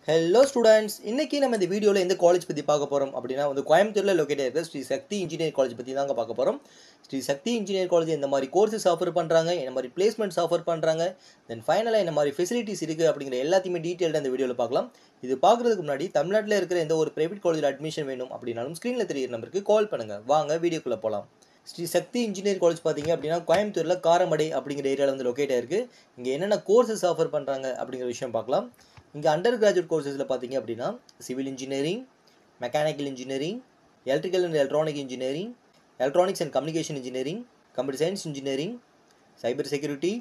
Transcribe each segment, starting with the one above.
Hello students, இன்னைக்கு நம்ம இந்த வீடியோவில் எந்த காலேஜ் பற்றி பார்க்க போகிறோம் அப்படின்னா கோயம்புத்தூரில் லொக்கேட் இருக்கிற ஸ்ரீ சக்தி இன்ஜினியர் காலேஜ் பற்றி தாங்க பார்க்க போகிறோம். ஸ்ரீ சக்தி இன்ஜினியர் காலேஜ் எந்த மாதிரி கோர்சஸ் ஆஃபர் பண்ணுறாங்க, என்ன மாதிரி பிளேஸ்மெண்ட்ஸ் ஆஃபர் பண்ணுறாங்க, தென் ஃபைனலாக என்ன மாதிரி ஃபெசிலிட்டிஸ் இருக்குது அப்படிங்கிற எல்லாத்தையுமே டீட்டெயில்டாக இந்த வீடியோவில் பார்க்கலாம். இது பார்க்குறதுக்கு முன்னாடி தமிழ்நாட்டில் இருக்கிற எந்த ஒரு பிரைவேட் காலேஜில் அட்மிஷன் வேணும் அப்படின்னாலும் ஸ்க்ரீனில் தெரியிற நம்பருக்கு கால் பண்ணுங்கள். வாங்க வீடியோக்குள்ளே போகலாம். ஸ்ரீ சக்தி இன்ஜினியர் காலேஜ் பார்த்தீங்க அப்படின்னா கோயம்புத்தூரில் காரமடை அப்படிங்கிற ஏரியாவில் வந்து லொக்கேட் ஆயிருக்கு. இங்கே என்னென்ன கோர்சஸ் ஆஃபர் பண்ணுறாங்க அப்படிங்கிற விஷயம் பார்க்கலாம். இங்கே அண்டர் கிராஜுவேட் கோர்சஸில் பார்த்தீங்க அப்படின்னா civil engineering, mechanical engineering, electrical and electronic engineering, electronics and communication engineering, computer science engineering, cyber security,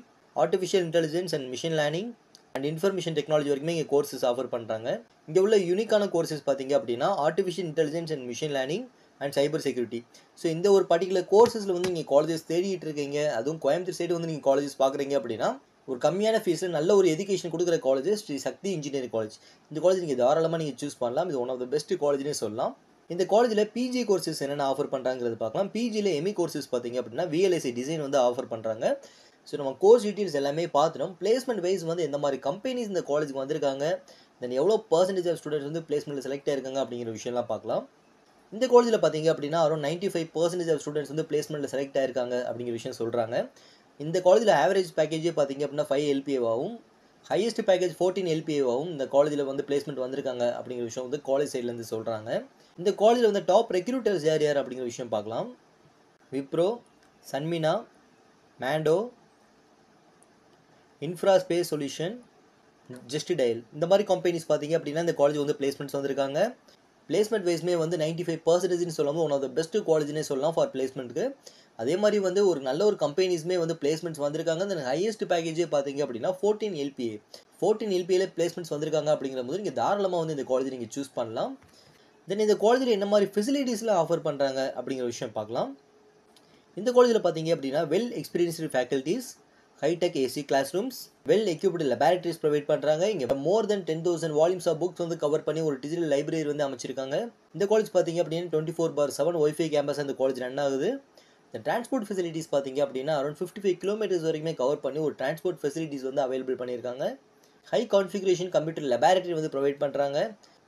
artificial intelligence and machine learning and information technology வரைக்குமே இங்கே கோர்சஸ் ஆஃபர் பண்ணுறாங்க. இங்கே உள்ள யூனிக்கான கோர்சஸ் பார்த்தீங்க அப்படின்னா artificial intelligence and machine learning and cyber security. So இந்த ஒரு பர்டிகுலர் கோர்சஸில் வந்து நீங்கள் காலேஜஸ் தேடிட்டு இருக்கீங்க, அதுவும் கோயம்புத்தூர் சைடு வந்து நீங்கள் காலேஜஸ் பார்க்குறீங்க அப்படின்னா ஒரு கம்மியான ஃபீஸில் நல்ல ஒரு எஜுகேஷன் கொடுக்குற காலேஜ் ஸ்ரீ சக்தி இன்ஜினியரிங் காலேஜ். இந்த காலேஜ் நீங்கள் தாராளமாக நீங்கள் சூஸ் பண்ணலாம். இது ஒன் ஆஃப் த பெஸ்ட் காலேஜ்னே சொல்லலாம். இந்த காலேஜில் பிஜி கோர்சஸ் என்னென்ன ஆஃபர் பண்ணுறாங்கிறது பார்க்கலாம். பிஜியில் எம்இ கோர்சஸ் பார்த்தீங்க அப்படின்னா விஎல்ஐசி டிசைன் வந்து ஆஃபர் பண்ணுறாங்க. ஸோ நம்ம கோர்ஸ் டீட்டெயில்ஸ் எல்லாமே பார்த்துட்டோம். பிளேஸ்மெண்ட் வைஸ் வந்து எந்த மாதிரி கம்பெனிஸ் இந்த காலேஜுக்கு வந்திருக்காங்க, தென் எவ்வளோ பர்சன்டேஜ் ஆஃப் ஸ்டூடெண்ட்ஸ் வந்து பிளேஸ்மெண்ட்டில் செலக்ட் ஆயிருக்காங்க அப்படிங்கிற விஷயம்லாம் பார்க்கலாம். இந்த காலேஜில் பார்த்தீங்க அப்படின்னா அரௌண்ட் 95% ஆஃப் ஸ்டூடெண்ட்ஸ் வந்து பிளேஸ்மெண்ட்டில் செலக்ட் ஆயிருக்காங்க அப்படிங்கிற விஷயம் சொல்கிறாங்க. இந்த காலேஜில் ஆவரேஜ் பேக்கேஜே பார்த்தீங்க அப்படின்னா 5 LPAவாகவும் ஹையஸ்ட் பேக்கேஜ் 14 LPAவாகவும் இந்த காலேஜில் வந்து பிளேஸ்மெண்ட் வந்திருக்காங்க அப்படிங்கிற விஷயம் வந்து காலேஜ் சைட்லேருந்து சொல்கிறாங்க. இந்த காலேஜில் வந்து டாப் ரெக்ரூட்டர்ஸ் யார் யார் அப்படிங்கிற விஷயம் பார்க்கலாம். விப்ரோ, சன்மினா, மேண்டோ, இன்ஃப்ராஸ்பேஸ் சொல்யூஷன், ஜஸ்ட் டயல், இந்த மாதிரி கம்பெனிஸ் பார்த்தீங்க அப்படின்னா இந்த காலேஜ் வந்து பிளேஸ்மெண்ட்ஸ் வந்திருக்காங்க. பிளேஸ்மெண்ட் வைஸ்மே வந்து 95%ன்னு சொல்லாமல் ஒன் ஆஃப் த பெஸ்ட் காலேஜ்னே சொல்லலாம் ஃபார் பிளேஸ்மெண்ட்டுக்கு. அதே மாதிரி வந்து ஒரு நல்ல ஒரு கம்பெனிஸ்மே வந்து பிளேஸ்மெண்ட்ஸ் வந்திருக்காங்க. அந்த ஹையஸ்ட் பேக்கேஜே பார்த்தீங்க அப்படின்னா 14 LPA. 14 LPAல பிளேஸ்மெண்ட்ஸ் வந்திருக்காங்க அப்படிங்கிற போது நீங்கள் தாராளமாக வந்து இந்த காலேஜ் நீங்கள் சூஸ் பண்ணலாம். தென் இந்த காலேஜில் என்ன மாதிரி ஃபெசிலிட்டிஸ்லாம் ஆஃபர் பண்ணுறாங்க அப்படிங்கிற விஷயம் பார்க்கலாம். இந்த காலேஜில் பார்த்தீங்க அப்படின்னா well experienced faculties, hi tech AC class rooms, well equipped laboratories provide பண்ணுறாங்க. இங்கே more than 10,000 volumes of books வந்து கவர் பண்ணி ஒரு டிஜிட்டல் லைப்ரரி வந்து அமைச்சிருக்காங்க. இந்த காலேஜ் பார்த்தீங்க அப்படின்னா 24/7 ஒய்ஃபை கேம்பஸ் அந்த காலேஜ் ரன் ஆகுது. இந்த டிரான்ஸ்போர்ட் ஃபெசிலிட்டிஸ் பார்த்தீங்க அப்படின்னா அரௌண்ட் 55 கிலோமீட்டர்ஸ் வரைக்குமே கவர் பண்ணி ஒரு டிரான்ஸ்போர்ட் ஃபெசிலிட்டிஸ் வந்து அவைலபிள் பண்ணியிருக்காங்க. ஹை கான்ஃபிகரேஷன் கம்ப்யூட்டர் லெபார்டரி வந்து ப்ரொவைட் பண்ணுறாங்க.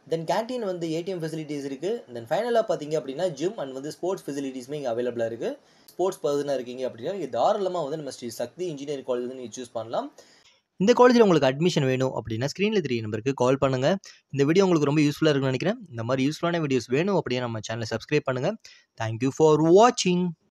தென் கேன்டீன் வந்து ATM ஃபெசிலிட்டிஸ் இருக்குது. தென் ஃபைனலாக பார்த்தீங்க அப்படின்னா ஜிம் அண்ட் வந்து ஸ்போர்ட்ஸ் ஃபெசிலிட்டிஸுமே இங்கே அவைலபிளாக இருக்குது. ஸ்போர்ட்ஸ் பர்சனாக இருக்கீங்க அப்படின்னா நீங்கள் தாராளமாக வந்து நம்ம ஸ்ரீ சக்தி இன்ஜினியரிங் காலேஜ் வந்து நீங்கள் சூஸ் பண்ணலாம். இந்த காலேஜில் உங்களுக்கு அட்மிஷன் வேணும் அப்படின்னா ஸ்க்ரீனில் தெரிய நம்பருக்கு கால் பண்ணுங்கள். இந்த வீடியோ உங்களுக்கு ரொம்ப யூஸ்ஃபுல்லாக இருக்குன்னு நினைக்கிறேன். இந்த மாதிரி யூஸ்ஃபுல்லான வீடியோஸ் வேணும் அப்படின்னா நம்ம சேனலை சப்ஸ்கிரைப் பண்ணுங்கள். தேங்க்யூ ஃபார் வாட்சிங்.